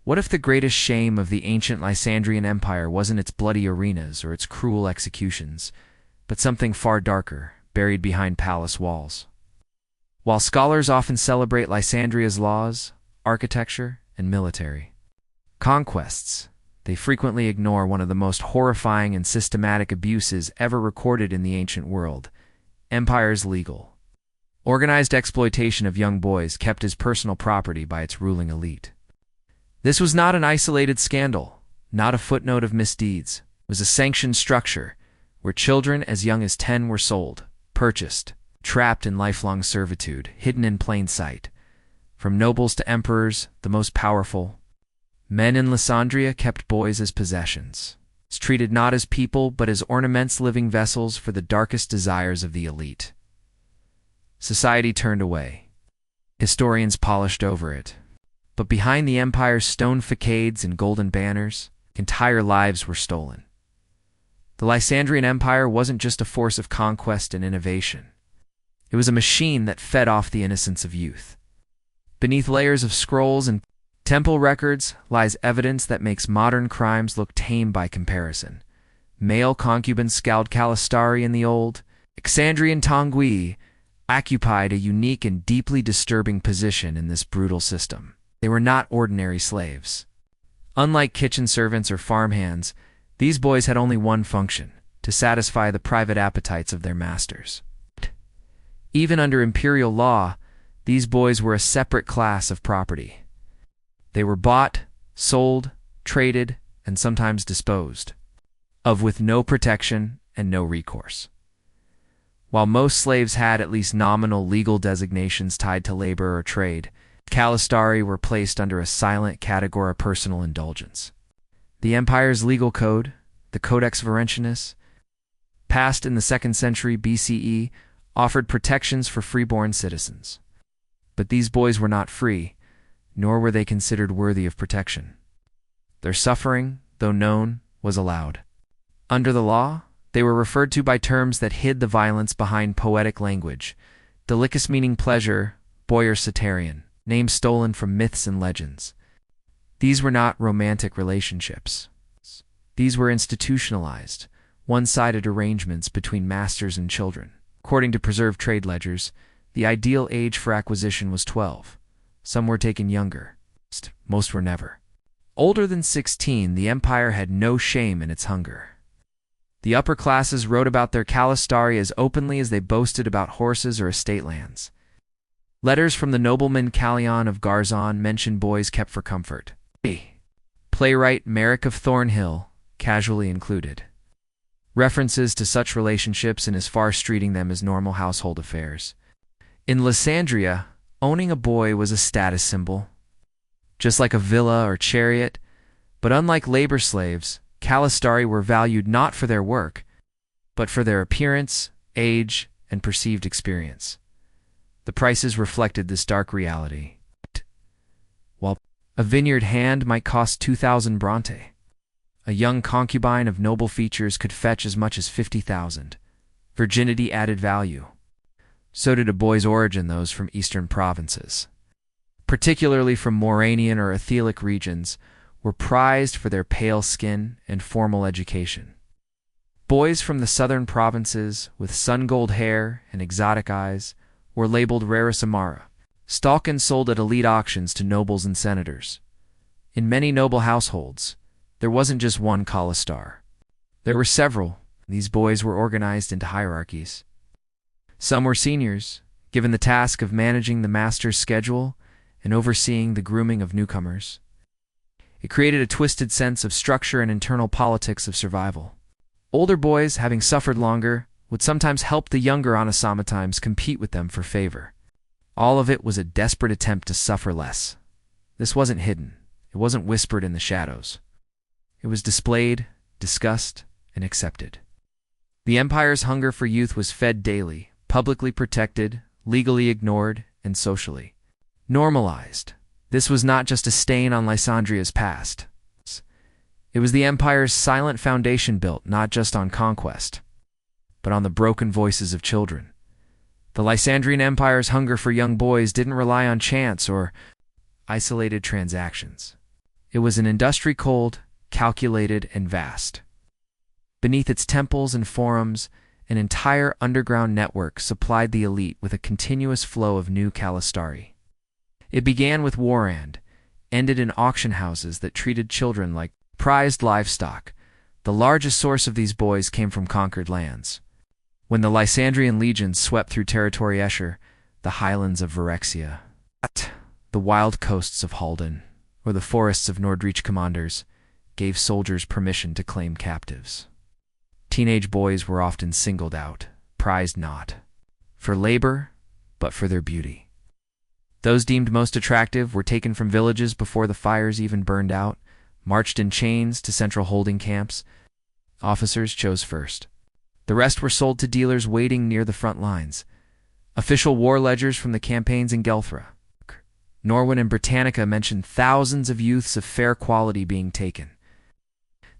What if the greatest shame of the ancient Lysandrian Empire wasn't its bloody arenas or its cruel executions, but something far darker, buried behind palace walls? While scholars often celebrate Lysandria's laws, architecture, and military conquests, they frequently ignore one of the most horrifying and systematic abuses ever recorded in the ancient world: empire's legal, organized exploitation of young boys kept as personal property by its ruling elite. This was not an isolated scandal, not a footnote of misdeeds. It was a sanctioned structure where children as young as 10 were sold, purchased, trapped in lifelong servitude, hidden in plain sight. From nobles to emperors, the most powerful, men in Lysandria kept boys as possessions, treated not as people but as ornaments, living vessels for the darkest desires of the elite. Society turned away. Historians polished over it. But behind the empire's stone facades and golden banners, entire lives were stolen. The Lysandrian Empire wasn't just a force of conquest and innovation. It was a machine that fed off the innocence of youth. Beneath layers of scrolls and temple records lies evidence that makes modern crimes look tame by comparison. Male concubines scowled kalistari in the old Alexandrian Tongui occupied a unique and deeply disturbing position in this brutal system. They were not ordinary slaves. Unlike kitchen servants or farmhands, these boys had only one function: to satisfy the private appetites of their masters. Even under imperial law, these boys were a separate class of property. They were bought, sold, traded, and sometimes disposed of with no protection and no recourse. While most slaves had at least nominal legal designations tied to labor or trade, kalistari were placed under a silent category of personal indulgence. The empire's legal code, the Codex Verentianus, passed in the 2nd century BCE, offered protections for freeborn citizens. But these boys were not free, nor were they considered worthy of protection. Their suffering, though known, was allowed. Under the law, they were referred to by terms that hid the violence behind poetic language: delicus meaning pleasure, boyar satarian, names stolen from myths and legends. These were not romantic relationships. These were institutionalized, one-sided arrangements between masters and children. According to preserved trade ledgers, the ideal age for acquisition was 12. Some were taken younger. Most were never. Older than 16, the empire had no shame in its hunger. The upper classes wrote about their kalistari as openly as they boasted about horses or estate lands. Letters from the nobleman Callion of Garzon mention boys kept for comfort. Playwright Merrick of Thornhill casually included references to such relationships and as far treating them as normal household affairs. In Lysandria, owning a boy was a status symbol, just like a villa or chariot, but unlike labor slaves, kalistari were valued not for their work, but for their appearance, age, and perceived experience. The prices reflected this dark reality. While a vineyard hand might cost 2,000 bronte, a young concubine of noble features could fetch as much as 50,000. Virginity added value. So did a boy's origin. Those from eastern provinces, particularly from Moranian or Athelic regions, were prized for their pale skin and formal education. Boys from the southern provinces with sun-gold hair and exotic eyes were labeled rarus amara, stalked and sold at elite auctions to nobles and senators. In many noble households, there wasn't just one kalistar. There were several. These boys were organized into hierarchies. Some were seniors, given the task of managing the master's schedule and overseeing the grooming of newcomers. It created a twisted sense of structure and internal politics of survival. Older boys, having suffered longer, would sometimes help the younger sometimes compete with them for favor. All of it was a desperate attempt to suffer less. This wasn't hidden. It wasn't whispered in the shadows. It was displayed, discussed, and accepted. The empire's hunger for youth was fed daily, publicly protected, legally ignored, and socially normalized. This was not just a stain on Lysandria's past. It was the empire's silent foundation built not just on conquest, but on the broken voices of children. The Lysandrian Empire's hunger for young boys didn't rely on chance or isolated transactions. It was an industry cold, calculated, and vast. Beneath its temples and forums, an entire underground network supplied the elite with a continuous flow of new kalistari. It began with warand, ended in auction houses that treated children like prized livestock. The largest source of these boys came from conquered lands. When the Lysandrian legions swept through territory Escher, the highlands of Varexia, the wild coasts of Halden, or the forests of Nordreich commanders, gave soldiers permission to claim captives. Teenage boys were often singled out, prized not for labor, but for their beauty. Those deemed most attractive were taken from villages before the fires even burned out, marched in chains to central holding camps. Officers chose first. The rest were sold to dealers waiting near the front lines. Official war ledgers from the campaigns in Gelthra, Norwin, and Britannica mentioned thousands of youths of fair quality being taken.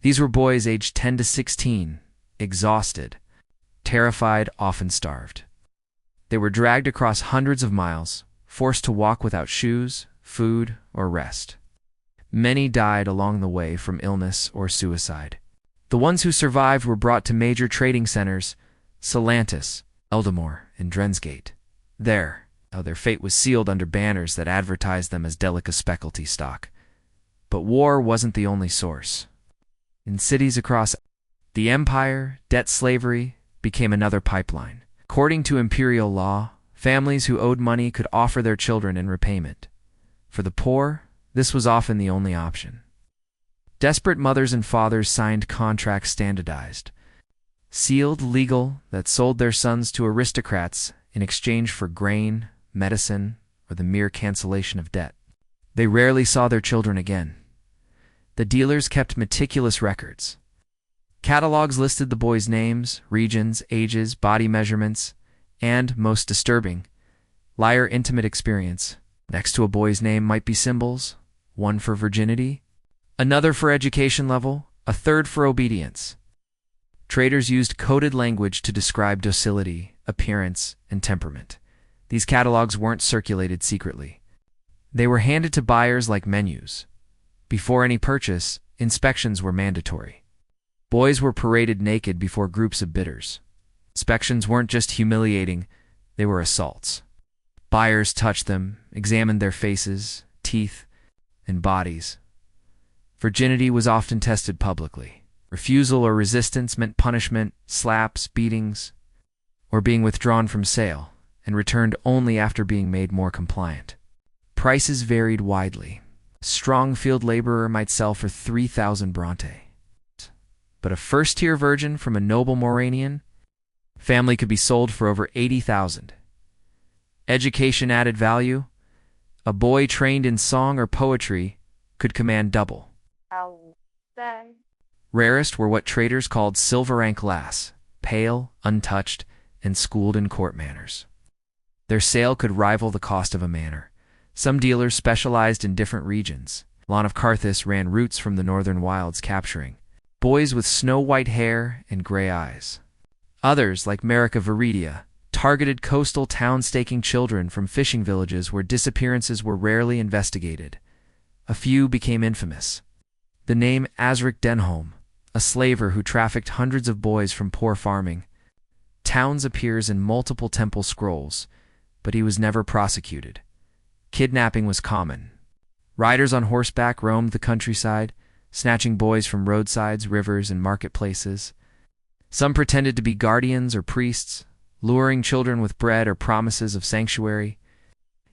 These were boys aged 10 to 16, exhausted, terrified, often starved. They were dragged across hundreds of miles, forced to walk without shoes, food, or rest. Many died along the way from illness or suicide. The ones who survived were brought to major trading centers, Salantis, Eldemar, and Drensgate. There, their fate was sealed under banners that advertised them as delicate specialty stock. But war wasn't the only source. In cities across the empire, debt slavery became another pipeline. According to imperial law, families who owed money could offer their children in repayment. For the poor, this was often the only option. Desperate mothers and fathers signed contracts standardized, sealed, legal, that sold their sons to aristocrats in exchange for grain, medicine, or the mere cancellation of debt. They rarely saw their children again. The dealers kept meticulous records. Catalogues listed the boys' names, regions, ages, body measurements, and, most disturbing, liar intimate experience. Next to a boy's name might be symbols, one for virginity, another for education level, a third for obedience. Traders used coded language to describe docility, appearance, and temperament. These catalogs weren't circulated secretly. They were handed to buyers like menus. Before any purchase, inspections were mandatory. Boys were paraded naked before groups of bidders. Inspections weren't just humiliating, they were assaults. Buyers touched them, examined their faces, teeth, and bodies. Virginity was often tested publicly. Refusal or resistance meant punishment, slaps, beatings, or being withdrawn from sale and returned only after being made more compliant. Prices varied widely. A strong field laborer might sell for 3,000 bronte. But a first-tier virgin from a noble Moranian family could be sold for over 80,000. Education added value. A boy trained in song or poetry could command double. Rarest were what traders called silver-rank lass, pale, untouched, and schooled in court manners. Their sale could rival the cost of a manor. Some dealers specialized in different regions. Lon of Carthus ran routes from the northern wilds, capturing boys with snow-white hair and gray eyes. Others, like Merrick of Viridia, targeted coastal towns, staking children from fishing villages where disappearances were rarely investigated. A few became infamous. The name Asric Denholm, a slaver who trafficked hundreds of boys from poor farming towns, appears in multiple temple scrolls, but he was never prosecuted. Kidnapping was common. Riders on horseback roamed the countryside, snatching boys from roadsides, rivers, and marketplaces. Some pretended to be guardians or priests, luring children with bread or promises of sanctuary.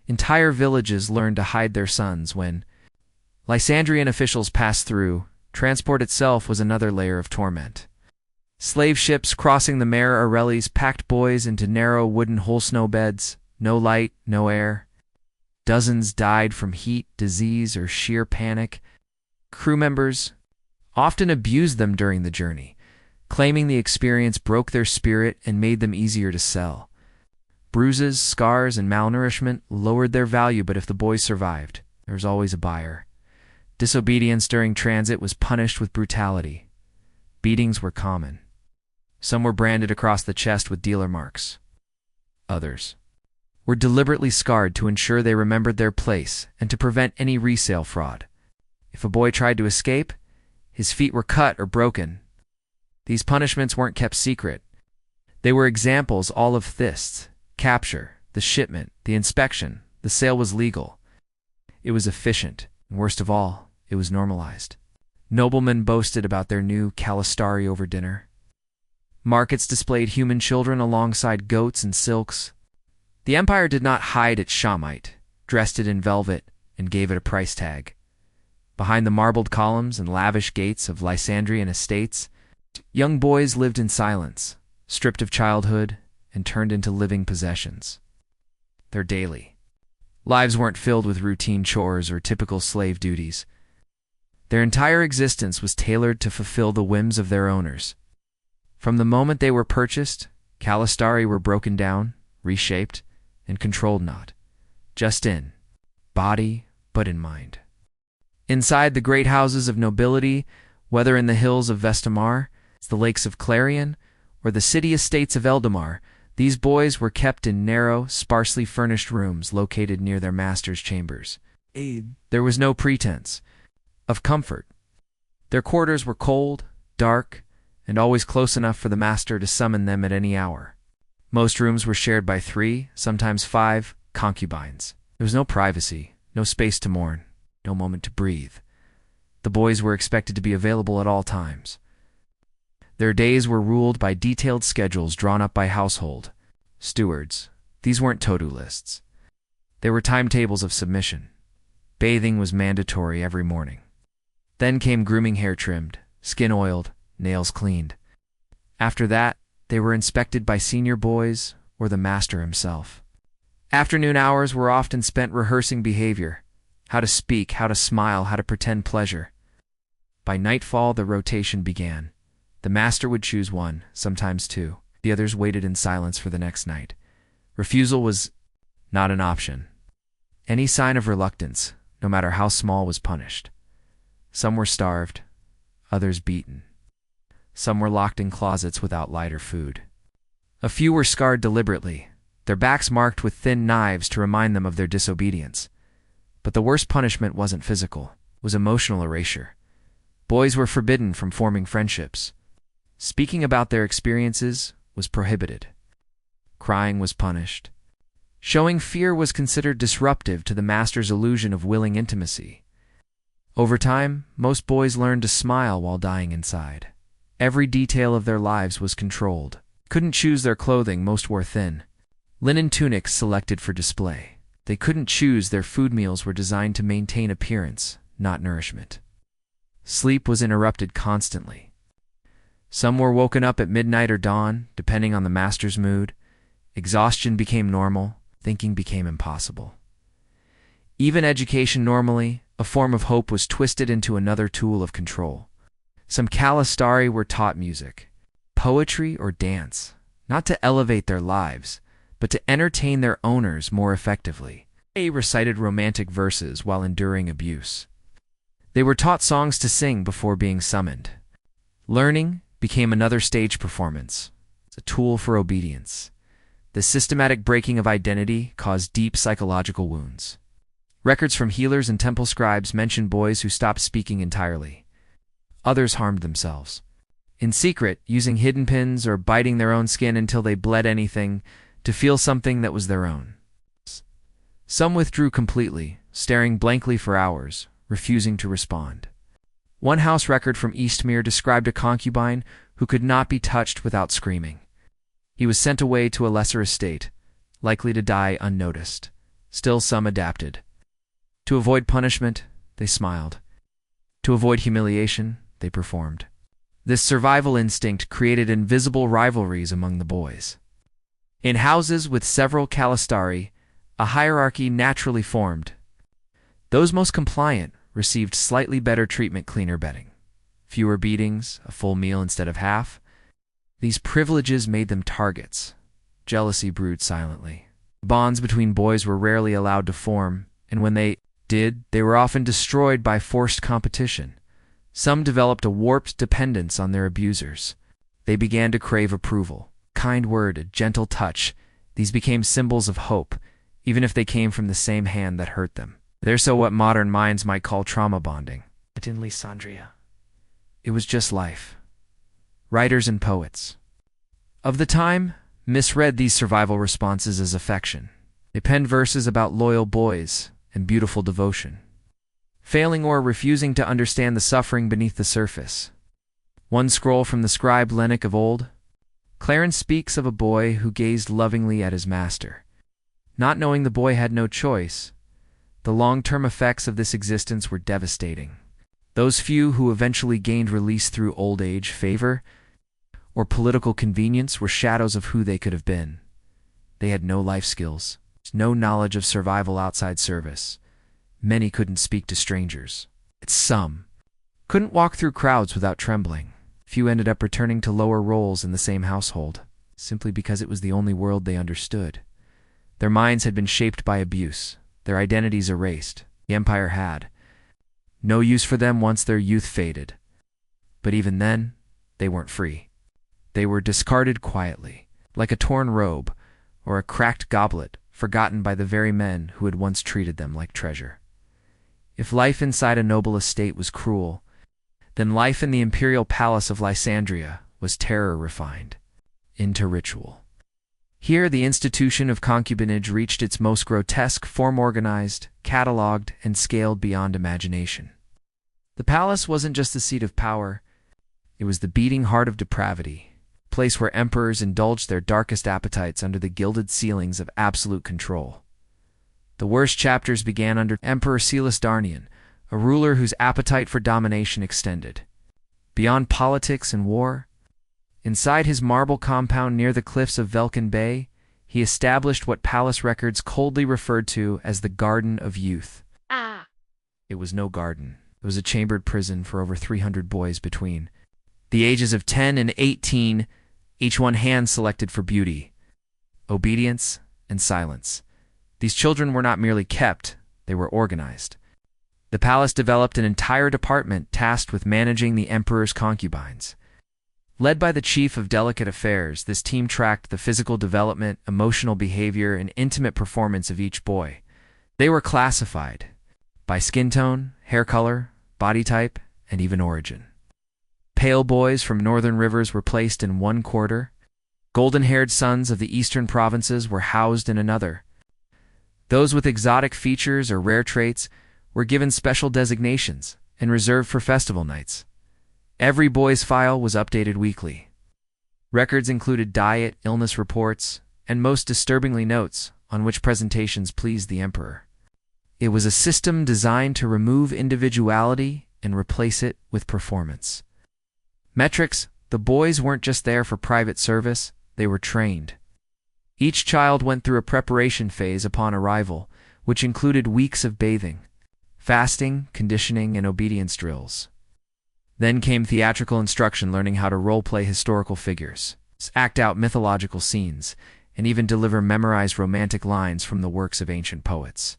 Entire villages learned to hide their sons when Lysandrian officials passed through. Transport itself was another layer of torment. Slave ships crossing the Mare Aurelis packed boys into narrow wooden whole snow beds, no light, no air. Dozens died from heat, disease, or sheer panic. Crew members often abused them during the journey, claiming the experience broke their spirit and made them easier to sell. Bruises, scars, and malnourishment lowered their value, but if the boys survived, there was always a buyer. Disobedience during transit was punished with brutality. Beatings were common. Some were branded across the chest with dealer marks. Others were deliberately scarred to ensure they remembered their place and to prevent any resale fraud. If a boy tried to escape, his feet were cut or broken. These punishments weren't kept secret. They were examples all of this: capture, the shipment, the inspection. The sale was legal. It was efficient, and worst of all, it was normalized. Noblemen boasted about their new kalistari over dinner. Markets displayed human children alongside goats and silks. The empire did not hide its shamite, dressed it in velvet, and gave it a price tag. Behind the marbled columns and lavish gates of Lysandrian estates, young boys lived in silence, stripped of childhood and turned into living possessions. Their daily lives weren't filled with routine chores or typical slave duties. Their entire existence was tailored to fulfill the whims of their owners. From the moment they were purchased, kalistari were broken down, reshaped, and controlled not just in body, but in mind. Inside the great houses of nobility, whether in the hills of Eldemar, the lakes of Clarion, or the city estates of Eldemar, these boys were kept in narrow, sparsely furnished rooms located near their master's chambers. There was no pretense of comfort. Their quarters were cold, dark, and always close enough for the master to summon them at any hour. Most rooms were shared by 3, sometimes 5, concubines. There was no privacy, no space to mourn, no moment to breathe. The boys were expected to be available at all times. Their days were ruled by detailed schedules drawn up by household stewards. These weren't to-do lists. They were timetables of submission. Bathing was mandatory every morning. Then came grooming, hair trimmed, skin oiled, nails cleaned. After that, they were inspected by senior boys or the master himself. Afternoon hours were often spent rehearsing behavior, how to speak, how to smile, how to pretend pleasure. By nightfall, the rotation began. The master would choose one, sometimes 2. The others waited in silence for the next night. Refusal was not an option. Any sign of reluctance, no matter how small, was punished. Some were starved, others beaten. Some were locked in closets without light or food. A few were scarred deliberately, their backs marked with thin knives to remind them of their disobedience. But the worst punishment wasn't physical, it was emotional erasure. Boys were forbidden from forming friendships. Speaking about their experiences was prohibited. Crying was punished. Showing fear was considered disruptive to the master's illusion of willing intimacy. Over time, most boys learned to smile while dying inside. Every detail of their lives was controlled. Couldn't choose their clothing, most wore thin linen tunics selected for display. They couldn't choose their food, meals were designed to maintain appearance, not nourishment. Sleep was interrupted constantly. Some were woken up at midnight or dawn, depending on the master's mood. Exhaustion became normal, thinking became impossible. Even education, normally a form of hope, was twisted into another tool of control. Some kalistari were taught music, poetry, or dance, not to elevate their lives, but to entertain their owners more effectively. They recited romantic verses while enduring abuse. They were taught songs to sing before being summoned. Learning became another stage performance, a tool for obedience. The systematic breaking of identity caused deep psychological wounds. Records from healers and temple scribes mention boys who stopped speaking entirely. Others harmed themselves, in secret, using hidden pins or biting their own skin until they bled anything to feel something that was their own. Some withdrew completely, staring blankly for hours, refusing to respond. One house record from Eastmere described a concubine who could not be touched without screaming. He was sent away to a lesser estate, likely to die unnoticed. Still, some adapted. To avoid punishment, they smiled. To avoid humiliation, they performed. This survival instinct created invisible rivalries among the boys. In houses with several kalistari, a hierarchy naturally formed. Those most compliant received slightly better treatment, cleaner bedding, fewer beatings, a full meal instead of half. These privileges made them targets. Jealousy brewed silently. Bonds between boys were rarely allowed to form, and when they did, they were often destroyed by forced competition. Some developed a warped dependence on their abusers. They began to crave approval, kind word, a gentle touch. These became symbols of hope, even if they came from the same hand that hurt them. They're so what modern minds might call trauma bonding. But in Lysandria, it was just life. Writers and poets of the time misread these survival responses as affection. They penned verses about loyal boys and beautiful devotion, failing or refusing to understand the suffering beneath the surface. One scroll from the scribe Lennox of old, Clarence speaks of a boy who gazed lovingly at his master. Not knowing the boy had no choice, the long-term effects of this existence were devastating. Those few who eventually gained release through old age, favor, or political convenience were shadows of who they could have been. They had no life skills, no knowledge of survival outside service. Many couldn't speak to strangers. Some couldn't walk through crowds without trembling. Few ended up returning to lower roles in the same household, simply because it was the only world they understood. Their minds had been shaped by abuse, their identities erased. The empire had no use for them once their youth faded. But even then, they weren't free. They were discarded quietly, like a torn robe or a cracked goblet forgotten by the very men who had once treated them like treasure. If life inside a noble estate was cruel, then life in the imperial palace of Lysandria was terror refined into ritual. Here, the institution of concubinage reached its most grotesque form, organized, catalogued, and scaled beyond imagination. The palace wasn't just the seat of power, it was the beating heart of depravity, a place where emperors indulged their darkest appetites under the gilded ceilings of absolute control. The worst chapters began under Emperor Darnian, a ruler whose appetite for domination extended beyond politics and war. Inside his marble compound near the cliffs of Velkin Bay, he established what palace records coldly referred to as the Garden of Youth. It was no garden. It was a chambered prison for over 300 boys between the ages of 10 and 18, each one hand-selected for beauty, obedience, and silence. These children were not merely kept, they were organized. The palace developed an entire department tasked with managing the emperor's concubines. Led by the chief of delicate affairs, this team tracked the physical development, emotional behavior, and intimate performance of each boy. They were classified by skin tone, hair color, body type, and even origin. Pale boys from northern rivers were placed in one quarter. Golden-haired sons of the eastern provinces were housed in another. Those with exotic features or rare traits were given special designations and reserved for festival nights. Every boy's file was updated weekly. Records included diet, illness reports, and most disturbingly notes on which presentations pleased the emperor. It was a system designed to remove individuality and replace it with performance. Metrics: the boys weren't just there for private service, they were trained. Each child went through a preparation phase upon arrival, which included weeks of bathing, fasting, conditioning, and obedience drills. Then came theatrical instruction, learning how to role-play historical figures, act out mythological scenes, and even deliver memorized romantic lines from the works of ancient poets.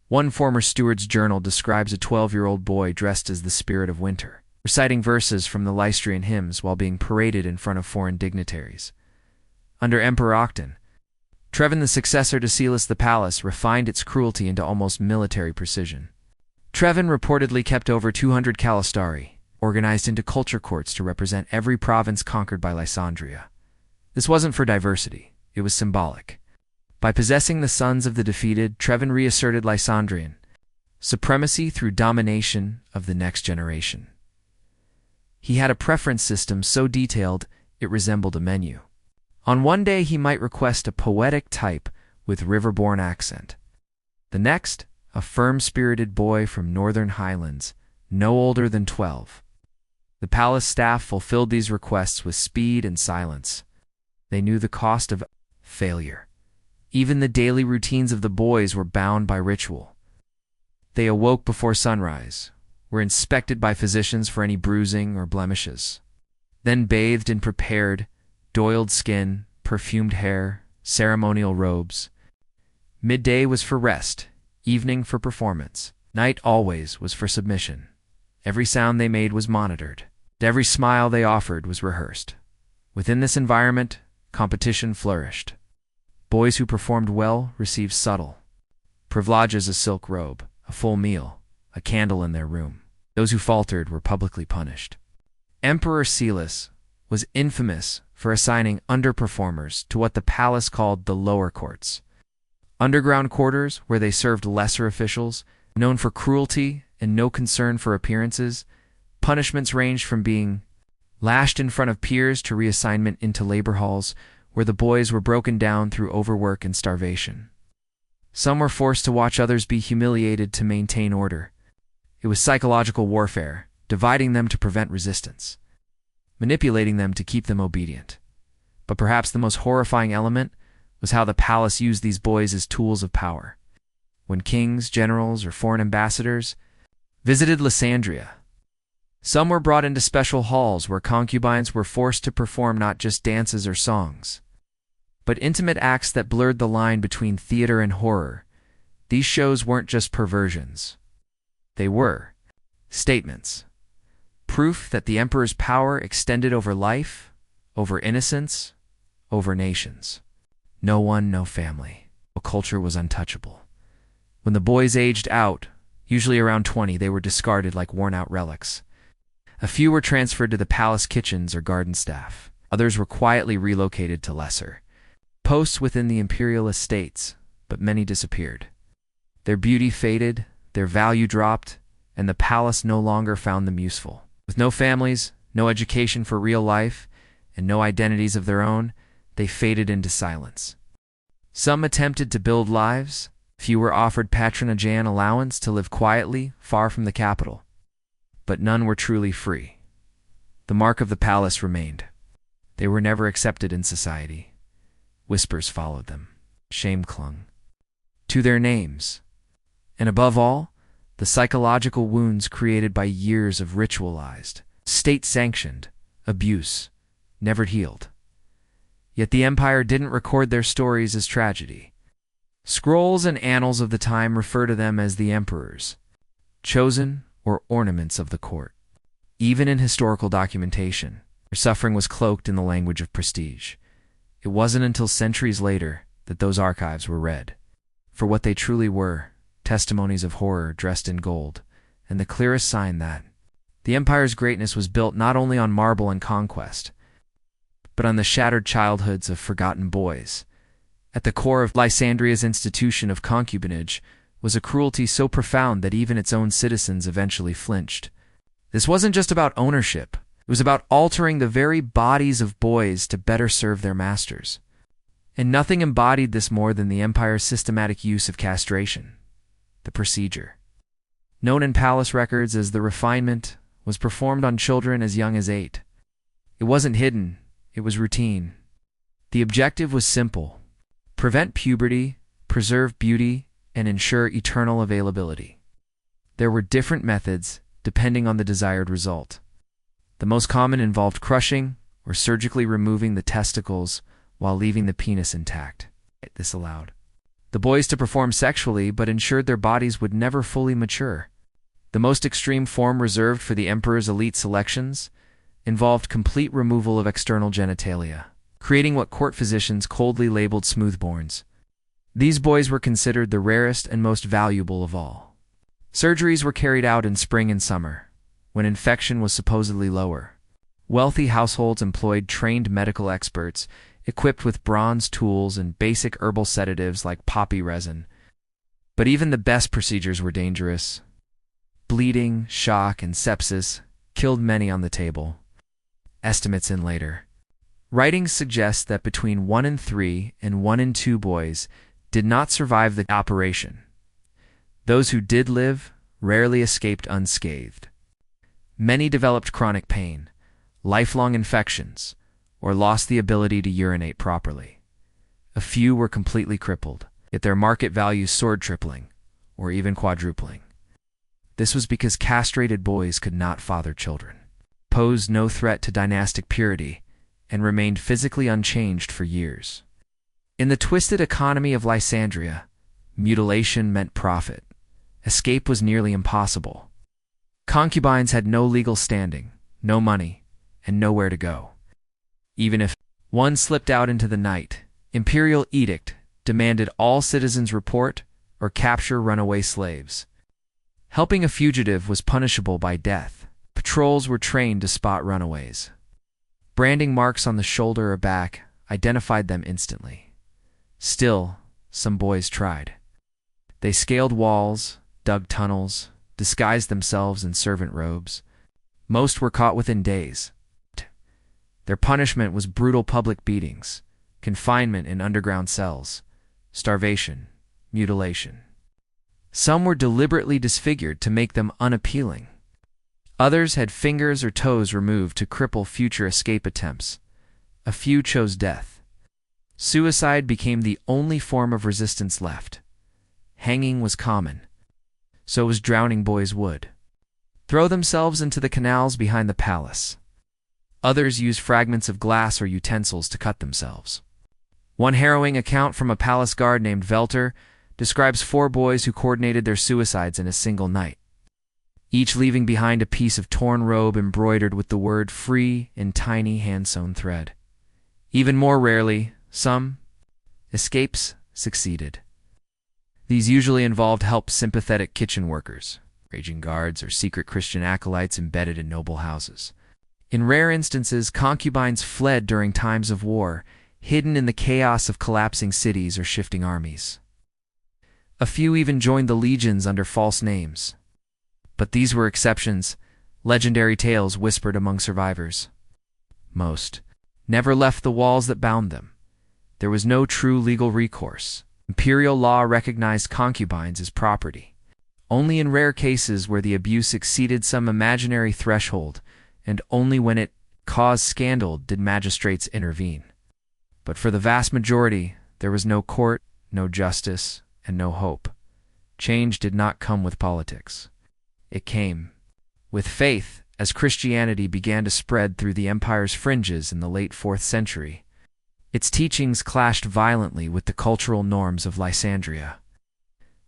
One former steward's journal describes a 12-year-old boy dressed as the spirit of winter, reciting verses from the Lystrian hymns while being paraded in front of foreign dignitaries. Under Emperor Octon, Trevin, the successor to Silas the Palace, refined its cruelty into almost military precision. Trevin reportedly kept over 200 kalistari, organized into culture courts to represent every province conquered by Lysandria. This wasn't for diversity, it was symbolic. By possessing the sons of the defeated, Trevin reasserted Lysandrian supremacy through domination of the next generation. He had a preference system so detailed it resembled a menu. On one day he might request a poetic type with river-born accent. The next, a firm-spirited boy from northern highlands, no older than 12. The palace staff fulfilled these requests with speed and silence. They knew the cost of failure. Even the daily routines of the boys were bound by ritual. They awoke before sunrise, were inspected by physicians for any bruising or blemishes, then bathed in prepared, oiled skin, perfumed hair, ceremonial robes. Midday was for rest, evening for performance. Night always was for submission. Every sound they made was monitored. Every smile they offered was rehearsed. Within this environment, competition flourished. Boys who performed well received subtle privileges: a silk robe, a full meal, a candle in their room. Those who faltered were publicly punished. Emperor Silas was infamous for assigning underperformers to what the palace called the lower courts, underground quarters where they served lesser officials, known for cruelty and no concern for appearances. Punishments ranged from being lashed in front of peers to reassignment into labor halls, where the boys were broken down through overwork and starvation. Some were forced to watch others be humiliated to maintain order. It was psychological warfare, dividing them to prevent resistance, manipulating them to keep them obedient. But perhaps the most horrifying element was how the palace used these boys as tools of power. When kings, generals, or foreign ambassadors visited Lysandria, some were brought into special halls where concubines were forced to perform not just dances or songs, but intimate acts that blurred the line between theater and horror. These shows weren't just perversions. They were statements, proof that the emperor's power extended over life, over innocence, over nations. No one, no family. A culture was untouchable. When the boys aged out, usually around 20, they were discarded like worn-out relics. A few were transferred to the palace kitchens or garden staff. Others were quietly relocated to lesser posts within the imperial estates, but many disappeared. Their beauty faded, their value dropped, and the palace no longer found them useful. With no families, no education for real life, and no identities of their own, they faded into silence. Some attempted to build lives. Few were offered patronage and allowance to live quietly, far from the capital. But none were truly free. The mark of the palace remained. They were never accepted in society. Whispers followed them. Shame clung to their names. And above all, the psychological wounds created by years of ritualized, state-sanctioned abuse never healed. Yet the empire didn't record their stories as tragedy. Scrolls and annals of the time refer to them as the emperors, chosen or ornaments of the court. Even in historical documentation, their suffering was cloaked in the language of prestige. It wasn't until centuries later that those archives were read for what they truly were, testimonies of horror dressed in gold, and the clearest sign that the empire's greatness was built not only on marble and conquest, but on the shattered childhoods of forgotten boys. At the core of Lysandria's institution of concubinage was a cruelty so profound that even its own citizens eventually flinched. This wasn't just about ownership. It was about altering the very bodies of boys to better serve their masters. And nothing embodied this more than the empire's systematic use of castration. The procedure, known in palace records as the refinement, was performed on children as young as 8. It wasn't hidden. It was routine. The objective was simple: prevent puberty, preserve beauty, and ensure eternal availability. There were different methods depending on the desired result. The most common involved crushing or surgically removing the testicles while leaving the penis intact. This allowed the boys to perform sexually but ensured their bodies would never fully mature. The most extreme form reserved for the emperor's elite selections involved complete removal of external genitalia, creating what court physicians coldly labeled smoothborns. These boys were considered the rarest and most valuable of all. Surgeries were carried out in spring and summer, when infection was supposedly lower. Wealthy households employed trained medical experts, equipped with bronze tools and basic herbal sedatives like poppy resin. But even the best procedures were dangerous. Bleeding, shock, and sepsis killed many on the table. Estimates in later writings suggest that between 1 in 3 and 1 in 2 boys did not survive the operation. Those who did live rarely escaped unscathed. Many developed chronic pain, lifelong infections, or lost the ability to urinate properly. A few were completely crippled, yet their market values soared, tripling, or even quadrupling. This was because castrated boys could not father children, posed no threat to dynastic purity, and remained physically unchanged for years. In the twisted economy of Lysandria, mutilation meant profit. Escape was nearly impossible. Concubines had no legal standing, no money, and nowhere to go. Even if one slipped out into the night, imperial edict demanded all citizens report or capture runaway slaves. Helping a fugitive was punishable by death. Patrols were trained to spot runaways. Branding marks on the shoulder or back identified them instantly. Still, some boys tried. They scaled walls, dug tunnels, disguised themselves in servant robes. Most were caught within days. Their punishment was brutal public beatings, confinement in underground cells, starvation, mutilation. Some were deliberately disfigured to make them unappealing. Others had fingers or toes removed to cripple future escape attempts. A few chose death. Suicide became the only form of resistance left. Hanging was common. So was drowning boys would. Throw themselves into the canals behind the palace. Others used fragments of glass or utensils to cut themselves. One harrowing account from a palace guard named Velter describes 4 boys who coordinated their suicides in a single night, each leaving behind a piece of torn robe embroidered with the word free in tiny hand-sewn thread. Even more rarely, some escapes succeeded. These usually involved help-sympathetic kitchen workers, raging guards, or secret Christian acolytes embedded in noble houses. In rare instances, concubines fled during times of war, hidden in the chaos of collapsing cities or shifting armies. A few even joined the legions under false names. But these were exceptions, legendary tales whispered among survivors. Most never left the walls that bound them. There was no true legal recourse. Imperial law recognized concubines as property. Only in rare cases where the abuse exceeded some imaginary threshold, and only when it caused scandal did magistrates intervene. But for the vast majority, there was no court, no justice, and no hope. Change did not come with politics. It came with faith as Christianity began to spread through the empire's fringes in the late 4th century. Its teachings clashed violently with the cultural norms of Lysandria.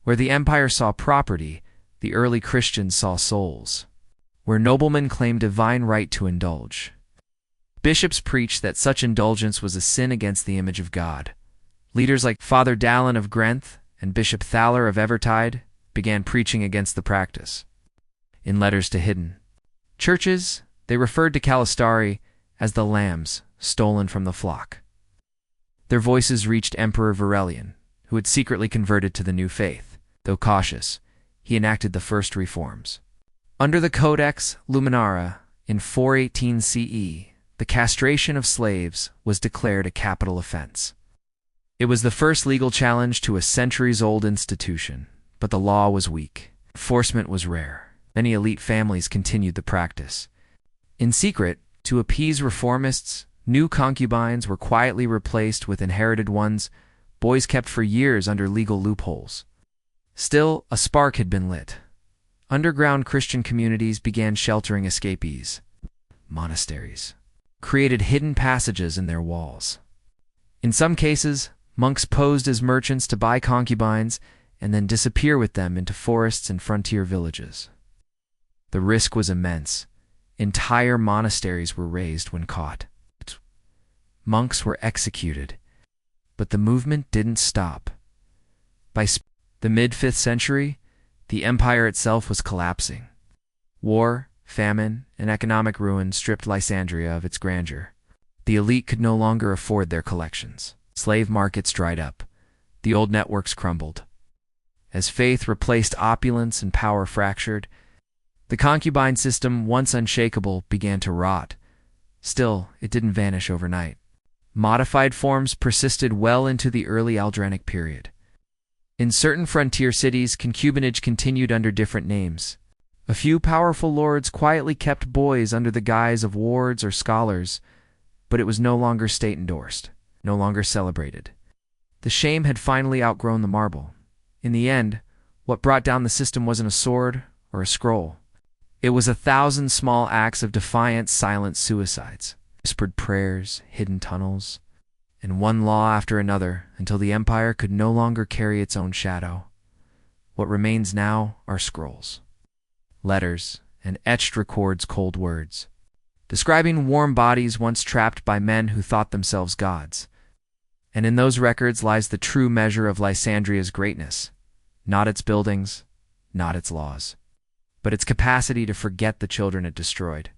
Where the empire saw property, the early Christians saw souls. Where noblemen claimed divine right to indulge, bishops preached that such indulgence was a sin against the image of God. Leaders like Father Dallin of Grenth and Bishop Thaler of Evertide began preaching against the practice. In letters to hidden churches, they referred to kalistari as the lambs stolen from the flock. Their voices reached Emperor Varelian, who had secretly converted to the new faith. Though cautious, he enacted the first reforms. Under the Codex Luminara in 418 CE, the castration of slaves was declared a capital offense. It was the first legal challenge to a centuries-old institution, but the law was weak. Enforcement was rare. Many elite families continued the practice. In secret, to appease reformists, new concubines were quietly replaced with inherited ones, boys kept for years under legal loopholes. Still, a spark had been lit. Underground Christian communities began sheltering escapees. Monasteries created hidden passages in their walls. In some cases, monks posed as merchants to buy concubines and then disappear with them into forests and frontier villages. The risk was immense. Entire monasteries were razed when caught. Monks were executed, but the movement didn't stop. By the mid-5th century, the empire itself was collapsing. War, famine, and economic ruin stripped Lysandria of its grandeur. The elite could no longer afford their collections. Slave markets dried up. The old networks crumbled. As faith replaced opulence and power fractured, the concubine system, once unshakable, began to rot. Still, it didn't vanish overnight. Modified forms persisted well into the early Aldranic period. In certain frontier cities, concubinage continued under different names. A few powerful lords quietly kept boys under the guise of wards or scholars, but it was no longer state-endorsed, no longer celebrated. The shame had finally outgrown the marble. In the end, what brought down the system wasn't a sword or a scroll. It was 1,000 small acts of defiant, silent suicides, whispered prayers, hidden tunnels, and one law after another until the empire could no longer carry its own shadow. What remains now are scrolls, letters, and etched records, cold words, describing warm bodies once trapped by men who thought themselves gods. And in those records lies the true measure of Lysandria's greatness, not its buildings, not its laws, but its capacity to forget the children it destroyed.